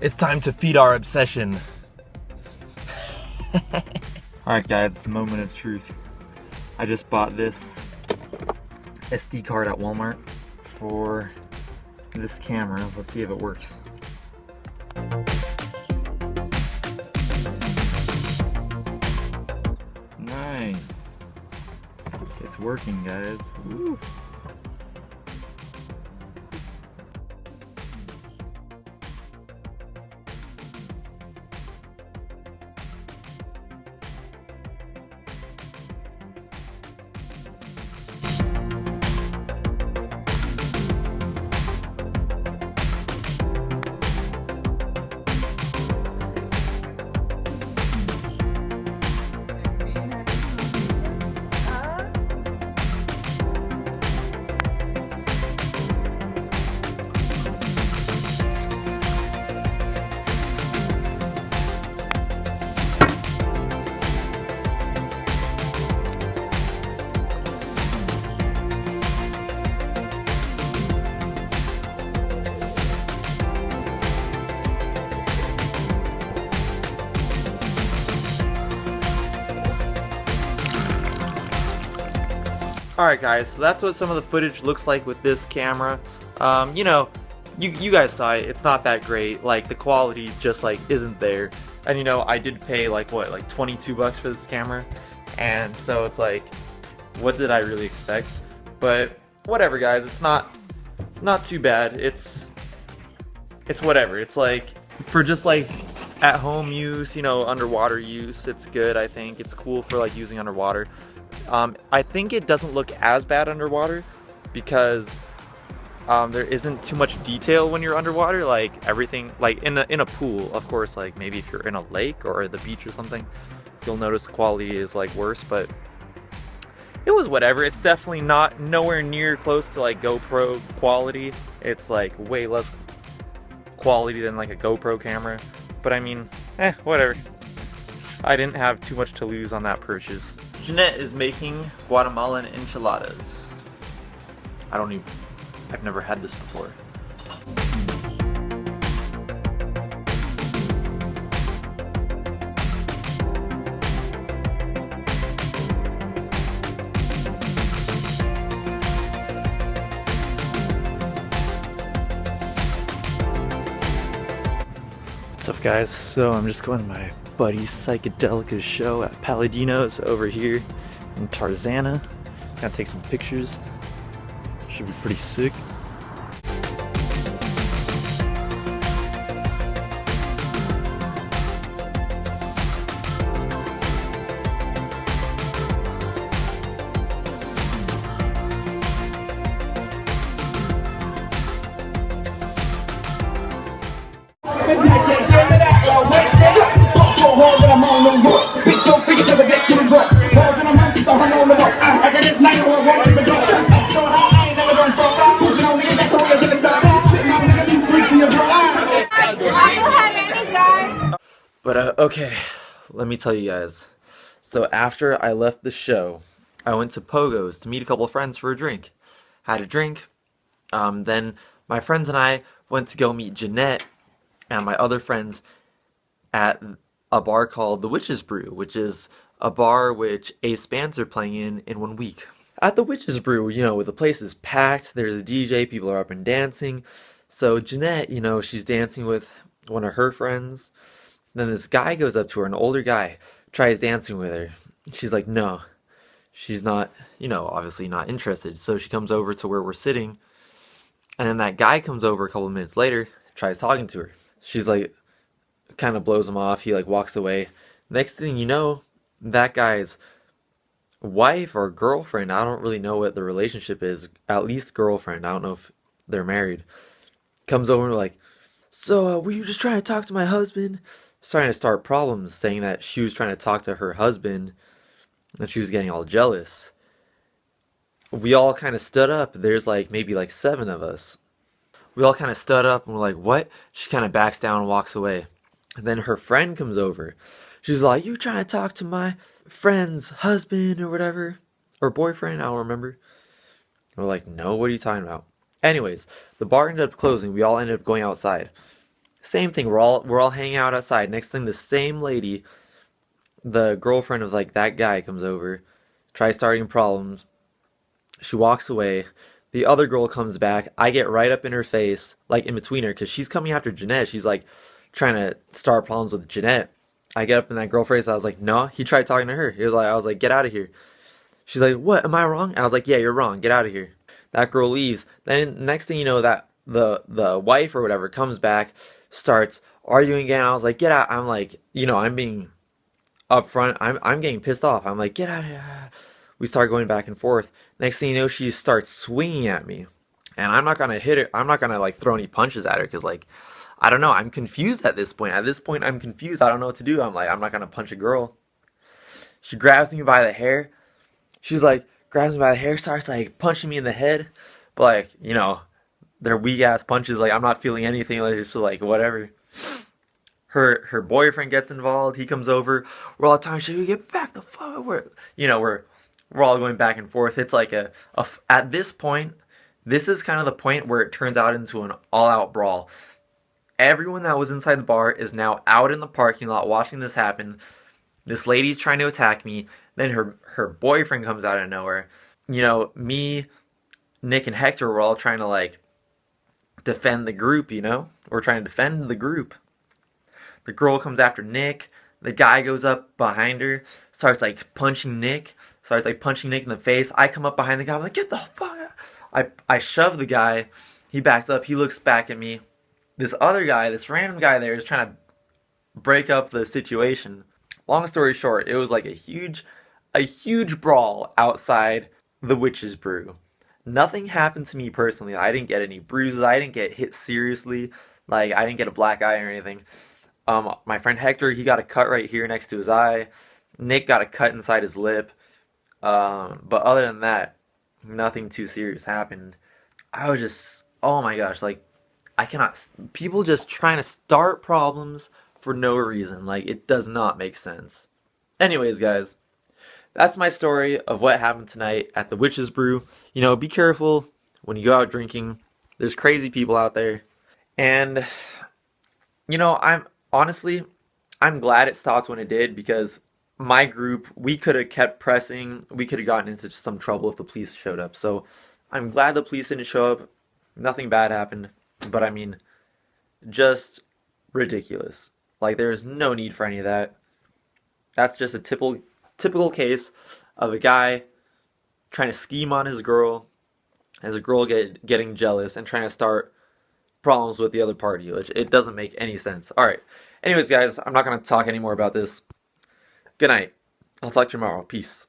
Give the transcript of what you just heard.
It's time to feed our obsession. Alright guys, it's a moment of truth. I just bought this SD card at Walmart for this camera. Let's see if it works. Nice. It's working, guys. Woo. Alright guys, so that's what some of the footage looks like with this camera. You know, you guys saw it, it's not that great, like the quality just like isn't there. And you know, I did pay like what, like 22 bucks for this camera, and so it's like, what did I really expect? But whatever guys, it's not too bad. It's whatever. It's like, for just like at home use, you know, underwater use, it's good. I think it's cool for like using underwater. I think it doesn't look as bad underwater because there isn't too much detail when you're underwater. Like everything, like in a pool, of course, like maybe if you're in a lake or the beach or something, you'll notice the quality is like worse, but it was whatever. It's definitely not nowhere near close to like GoPro quality. It's like way less quality than like a GoPro camera, but I mean, whatever. I didn't have too much to lose on that purchase. Jeanette is making Guatemalan enchiladas. I've never had this before. What's up guys? So I'm just going to my buddy's Psychedelica show at Palladino's over here in Tarzana. Gotta take some pictures. Should be pretty sick. But okay, let me tell you guys. So after I left the show, I went to Pogo's to meet a couple of friends for a drink. Had a drink. Then my friends and I went to go meet Jeanette and my other friends at a bar called The Witch's Brew, which is a bar which Ace bands are playing in 1 week. At The Witch's Brew, you know, the place is packed, there's a DJ, people are up and dancing. So Jeanette, you know, she's dancing with one of her friends. Then this guy goes up to her, an older guy, tries dancing with her. She's like, no. She's not, you know, obviously not interested. So she comes over to where we're sitting. And then that guy comes over a couple of minutes later, tries talking to her. She's like, kind of blows him off. He like walks away. Next thing you know, that guy's wife or girlfriend, I don't really know what the relationship is, at least girlfriend, I don't know if they're married, comes over and like, so were you just trying to talk to my husband? Starting to start problems, saying that she was trying to talk to her husband and she was getting all jealous. We all kind of stood up. There's like maybe like 7 of us. We all kind of stood up and we're like, what? She kind of backs down and walks away. And then her friend comes over. She's like, you trying to talk to my friend's husband or whatever? Or boyfriend, I don't remember. And we're like, no, what are you talking about? Anyways, the bar ended up closing. We all ended up going outside. Same thing. We're all hanging out outside. Next thing, the same lady, the girlfriend of like that guy, comes over, tries starting problems. She walks away. The other girl comes back. I get right up in her face, like in between her, because she's coming after Jeanette. She's like trying to start problems with Jeanette. I get up in that girl face. I was like, no. He tried talking to her. I was like, get out of here. She's like, what? Am I wrong? I was like, yeah, you're wrong. Get out of here. That girl leaves. Then next thing you know, that the wife or whatever comes back, starts arguing again. I was like, get out. I'm like, I'm being upfront. I'm getting pissed off. I'm like, get out of here. We start going back and forth. Next thing you know, she starts swinging at me, and I'm not gonna hit her. I'm not gonna like throw any punches at her because like I don't know. I'm confused at this point. At this point, I'm confused. I don't know what to do. I'm like, I'm not gonna punch a girl. She grabs me by the hair. She's like, grabs me by the hair, starts like punching me in the head. But like, they're weak ass punches. Like I'm not feeling anything. Like it's just like whatever. Her boyfriend gets involved. He comes over. We're all talking shit. We get back the fuck. We're all going back and forth. It's like at this point, this is kind of the point where it turns out into an all out brawl. Everyone that was inside the bar is now out in the parking lot watching this happen. This lady's trying to attack me. Then her boyfriend comes out of nowhere. Me, Nick, and Hector were all trying to like defend the group. We're trying to defend the group. The girl comes after Nick. The guy goes up behind her, starts like punching Nick. Starts like punching Nick in the face. I come up behind the guy. I'm like, get the fuck out. I shove the guy. He backs up. He looks back at me. This other guy, this random guy there, is trying to break up the situation. Long story short, it was like a huge brawl outside the Witch's Brew. Nothing happened to me personally. I didn't get any bruises. I didn't get hit seriously. Like I didn't get a black eye or anything. My friend Hector, he got a cut right here next to his eye. Nick got a cut inside his lip. But other than that, nothing too serious happened. I was just, oh my gosh, like, I cannot, people just trying to start problems for no reason. Like, it does not make sense. Anyways, guys, that's my story of what happened tonight at the Witch's Brew. Be careful when you go out drinking. There's crazy people out there. And, I'm glad it stopped when it did because my group, we could have kept pressing. We could have gotten into some trouble if the police showed up. So I'm glad the police didn't show up. Nothing bad happened. But I mean, just ridiculous. Like there is no need for any of that. That's just a typical case of a guy trying to scheme on his girl, as a girl getting jealous and trying to start problems with the other party, which it doesn't make any sense. All right. Anyways, guys, I'm not going to talk anymore about this. Good night. I'll talk to you tomorrow. Peace.